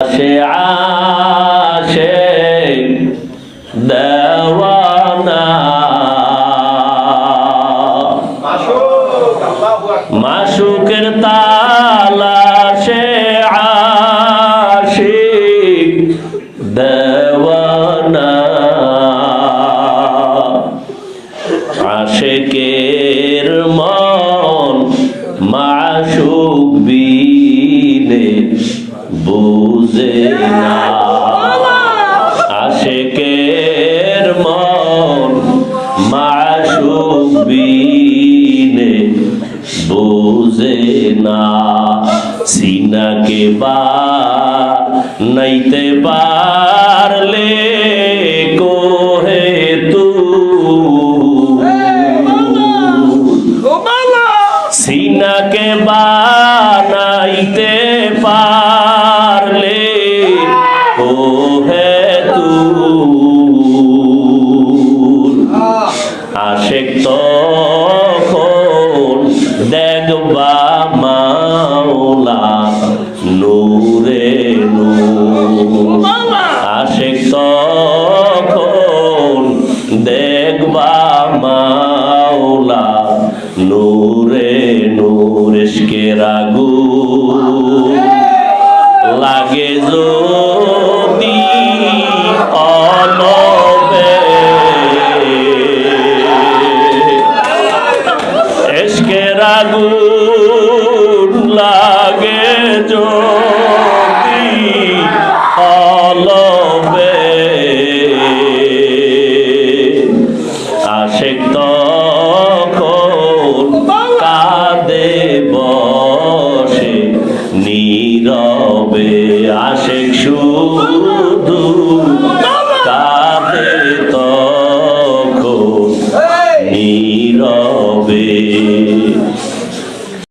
সে আশিক দেওয়ানা মাশুকের তালাশে আশিক দেওয়ানা আশিকের মন মাশুক বিনে বুঝে না আশিকের মন মাশুক বিনে বুঝে না সিনাকে বানাইতে পারলে কোহে সিনাকে বানাইতে পারলে ও হে তুল আশিক তখন দেখবা মাওলা নূরে নূর আশিক তখন দেখবা মাওলা নূরে নূর ইশকের আগুন লাগে যদি কলবে ইশকের আগুন লাগে যদি কলবে আশিক কাঁদে বসে নীরবে আশিক শুধু কাঁদে তখন নীরবে